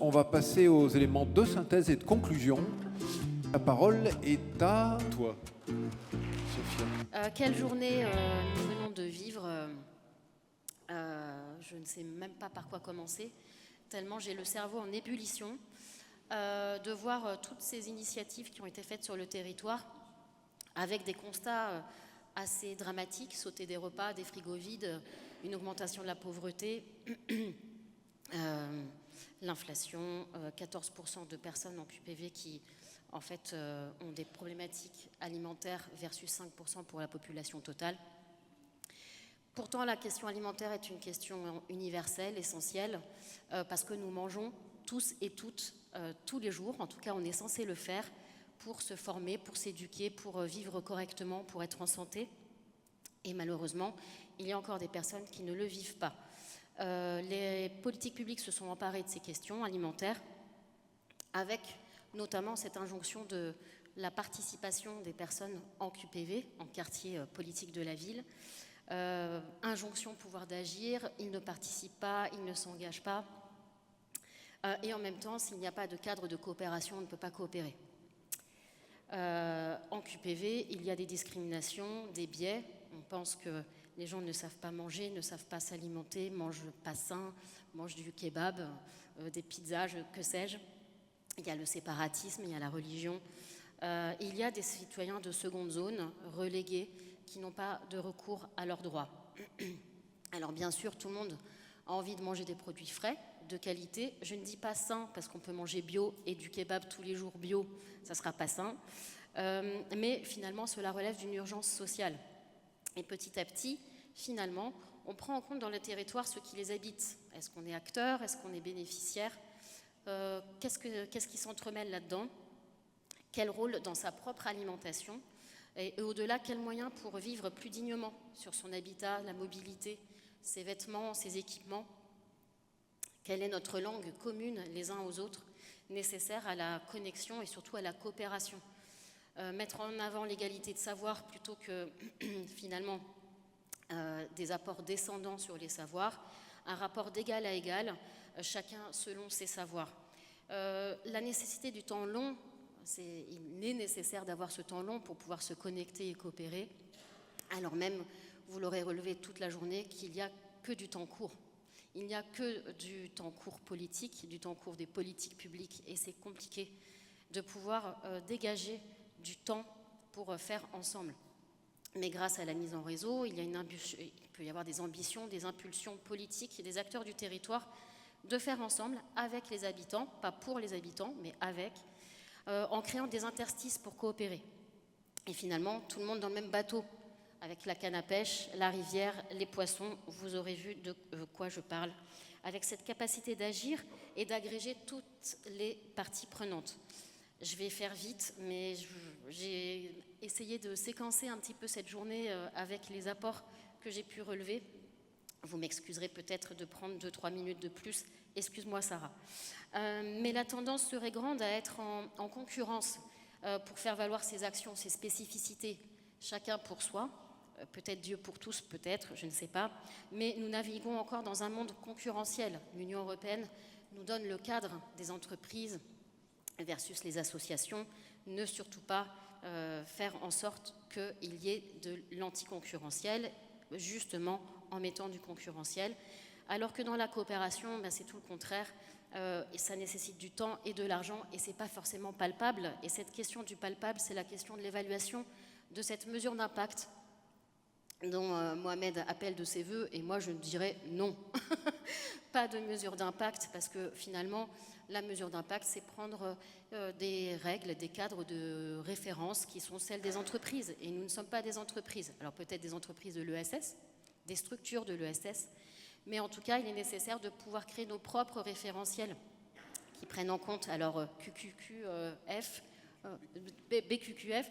On va passer aux éléments de synthèse et de conclusion. La parole est à toi, Sophia. Quelle journée nous venons de vivre. Je ne sais même pas par quoi commencer, tellement j'ai le cerveau en ébullition. De voir toutes ces initiatives qui ont été faites sur le territoire, avec des constats assez dramatiques, sauter des repas, des frigos vides, une augmentation de la pauvreté, l'inflation, 14% de personnes en QPV qui en fait ont des problématiques alimentaires versus 5% pour la population totale. Pourtant, la question alimentaire est une question universelle, essentielle, parce que nous mangeons tous et toutes, tous les jours, en tout cas on est censé le faire pour se former, pour s'éduquer, pour vivre correctement, pour être en santé. Et malheureusement, il y a encore des personnes qui ne le vivent pas. Les politiques publiques se sont emparées de ces questions alimentaires, avec notamment cette injonction de la participation des personnes en QPV, en quartier politique de la ville. Injonction pouvoir d'agir, ils ne participent pas, ils ne s'engagent pas. Et en même temps, s'il n'y a pas de cadre de coopération, on ne peut pas coopérer. En QPV, il y a des discriminations, des biais. On pense que les gens ne savent pas manger, ne savent pas s'alimenter, mangent pas sain, mangent du kebab, des pizzas, que sais-je. Il y a le séparatisme, il y a la religion. Il y a des citoyens de seconde zone, relégués, qui n'ont pas de recours à leurs droits. Alors bien sûr, tout le monde a envie de manger des produits frais, de qualité. Je ne dis pas sain, parce qu'on peut manger bio et du kebab tous les jours bio, ça ne sera pas sain. Mais finalement, cela relève d'une urgence sociale. Et petit à petit, finalement, on prend en compte dans le territoire ceux qui les habitent. Est-ce qu'on est acteur? Est-ce qu'on est bénéficiaire? Qu'est-ce qui s'entremêle là-dedans? Quel rôle dans sa propre alimentation? Et au-delà, quels moyens pour vivre plus dignement sur son habitat, la mobilité, ses vêtements, ses équipements? Quelle est notre langue commune les uns aux autres, nécessaire à la connexion et surtout à la coopération? Mettre en avant l'égalité de savoir plutôt que finalement des apports descendants sur les savoirs, un rapport d'égal à égal, chacun selon ses savoirs. La nécessité du temps long, il est nécessaire d'avoir ce temps long pour pouvoir se connecter et coopérer, alors même, vous l'aurez relevé toute la journée, qu'il n'y a que du temps court. Il n'y a que du temps court politique, du temps court des politiques publiques, et c'est compliqué de pouvoir dégager du temps pour faire ensemble. Mais grâce à la mise en réseau, il peut y avoir des ambitions, des impulsions politiques et des acteurs du territoire de faire ensemble avec les habitants, pas pour les habitants, mais avec, en créant des interstices pour coopérer. Et finalement, tout le monde dans le même bateau, avec la canne à pêche, la rivière, les poissons, vous aurez vu de quoi je parle, avec cette capacité d'agir et d'agréger toutes les parties prenantes. Je vais faire vite, mais j'ai essayé de séquencer un petit peu cette journée avec les apports que j'ai pu relever. Vous m'excuserez peut-être de prendre 2-3 minutes de plus. Excuse-moi, Sarah. Mais la tendance serait grande à être en concurrence pour faire valoir ses actions, ses spécificités, chacun pour soi. Peut-être Dieu pour tous, peut-être, je ne sais pas. Mais nous naviguons encore dans un monde concurrentiel. L'Union européenne nous donne le cadre des entreprises versus les associations, ne surtout pas faire en sorte qu'il y ait de l'anticoncurrentiel, justement en mettant du concurrentiel, alors que dans la coopération, c'est tout le contraire, et ça nécessite du temps et de l'argent, et c'est pas forcément palpable, et cette question du palpable, c'est la question de l'évaluation de cette mesure d'impact dont Mohamed appelle de ses voeux, et moi je dirais non, pas de mesure d'impact, parce que finalement, la mesure d'impact, c'est prendre des règles, des cadres de référence qui sont celles des entreprises, et nous ne sommes pas des entreprises, alors peut-être des entreprises de l'ESS, des structures de l'ESS, mais en tout cas, il est nécessaire de pouvoir créer nos propres référentiels qui prennent en compte, alors QQF, BQQF,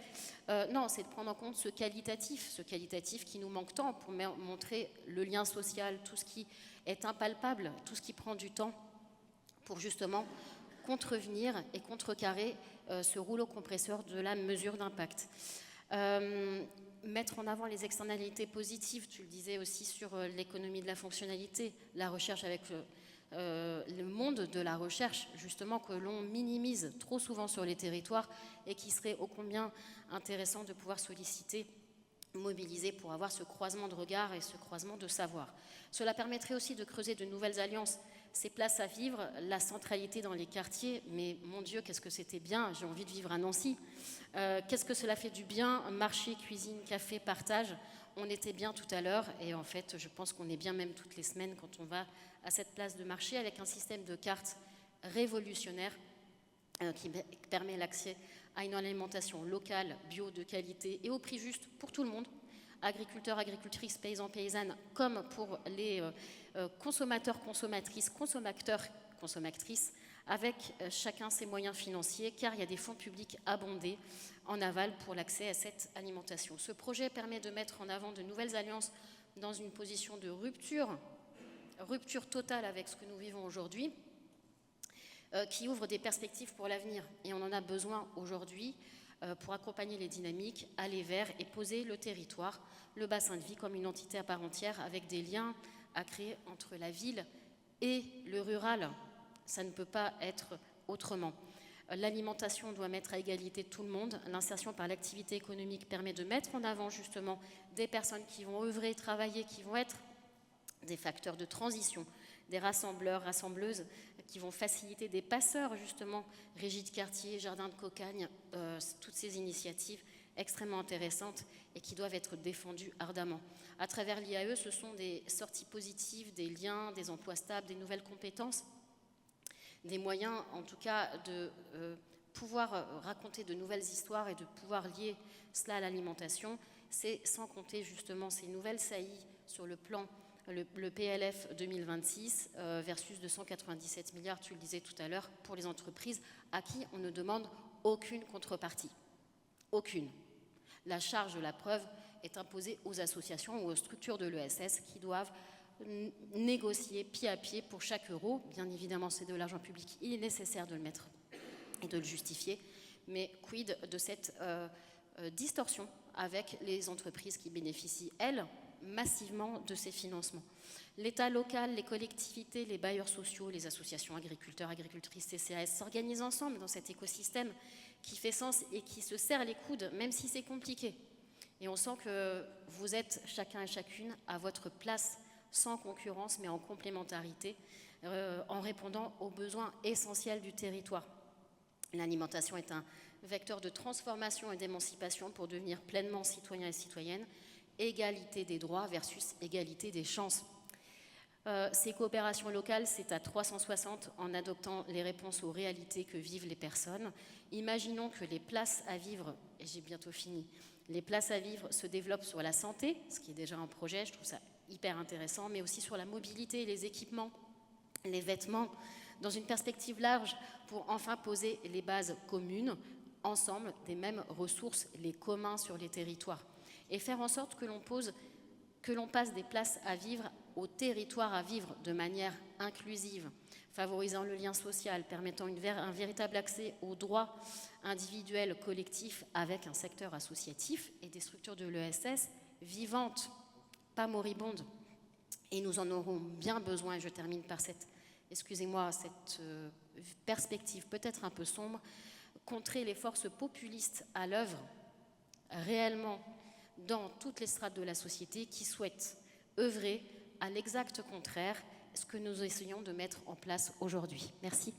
non, c'est de prendre en compte ce qualitatif qui nous manque tant pour montrer le lien social, tout ce qui est impalpable, tout ce qui prend du temps pour justement contrevenir et contrecarrer ce rouleau compresseur de la mesure d'impact. Mettre en avant les externalités positives, tu le disais aussi sur l'économie de la fonctionnalité, la recherche avec le monde de la recherche, justement, que l'on minimise trop souvent sur les territoires et qui serait ô combien intéressant de pouvoir solliciter, mobiliser pour avoir ce croisement de regards et ce croisement de savoir. Cela permettrait aussi de creuser de nouvelles alliances, ces places à vivre, la centralité dans les quartiers, mais mon Dieu, qu'est-ce que c'était bien, j'ai envie de vivre à Nancy. Qu'est-ce que cela fait du bien, marché, cuisine, café, partage. On était bien tout à l'heure et en fait, je pense qu'on est bien même toutes les semaines quand on va à cette place de marché avec un système de cartes révolutionnaire qui permet l'accès à une alimentation locale, bio, de qualité et au prix juste pour tout le monde, agriculteurs, agricultrices, paysans, paysannes, comme pour les consommateurs, consommatrices, consommateurs, consommatrices, avec chacun ses moyens financiers, car il y a des fonds publics abondés en aval pour l'accès à cette alimentation. Ce projet permet de mettre en avant de nouvelles alliances dans une position de rupture totale avec ce que nous vivons aujourd'hui, qui ouvre des perspectives pour l'avenir. Et on en a besoin aujourd'hui pour accompagner les dynamiques, aller vers et poser le territoire, le bassin de vie comme une entité à part entière avec des liens à créer entre la ville et le rural. Ça ne peut pas être autrement. L'alimentation doit mettre à égalité tout le monde. L'insertion par l'activité économique permet de mettre en avant justement des personnes qui vont œuvrer, travailler, qui vont être des facteurs de transition, des rassembleurs, rassembleuses qui vont faciliter des passeurs justement, régies de quartier, jardins de cocagne, toutes ces initiatives extrêmement intéressantes et qui doivent être défendues ardemment. À travers l'IAE, ce sont des sorties positives, des liens, des emplois stables, des nouvelles compétences, des moyens en tout cas de pouvoir raconter de nouvelles histoires et de pouvoir lier cela à l'alimentation. C'est sans compter justement ces nouvelles saillies sur le plan, le PLF 2026 versus 297 milliards, tu le disais tout à l'heure, pour les entreprises à qui on ne demande aucune contrepartie. Aucune. La charge de la preuve est imposée aux associations ou aux structures de l'ESS qui doivent négocier pied à pied pour chaque euro. Bien évidemment, c'est de l'argent public, il est nécessaire de le mettre et de le justifier, mais quid de cette distorsion avec les entreprises qui bénéficient, elles, massivement de ces financements. L'État local, les collectivités, les bailleurs sociaux, les associations agriculteurs, agricultrices, CCAS s'organisent ensemble dans cet écosystème qui fait sens et qui se serre les coudes, même si c'est compliqué. Et on sent que vous êtes chacun et chacune à votre place, sans concurrence, mais en complémentarité, en répondant aux besoins essentiels du territoire. L'alimentation est un vecteur de transformation et d'émancipation pour devenir pleinement citoyen et citoyenne. Égalité des droits versus égalité des chances. Ces coopérations locales, c'est à 360 en adoptant les réponses aux réalités que vivent les personnes. Imaginons que les places à vivre, et j'ai bientôt fini, les places à vivre se développent sur la santé, ce qui est déjà un projet, je trouve ça hyper intéressant, mais aussi sur la mobilité, les équipements, les vêtements, dans une perspective large pour enfin poser les bases communes, ensemble, des mêmes ressources, les communs sur les territoires. Et faire en sorte que l'on passe des places à vivre au territoire à vivre de manière inclusive, favorisant le lien social, permettant un véritable accès aux droits individuels, collectifs, avec un secteur associatif et des structures de l'ESS vivantes, pas moribondes. Et nous en aurons bien besoin, et je termine par cette perspective peut-être un peu sombre, contrer les forces populistes à l'œuvre réellement dans toutes les strates de la société qui souhaitent œuvrer à l'exact contraire, ce que nous essayons de mettre en place aujourd'hui. Merci.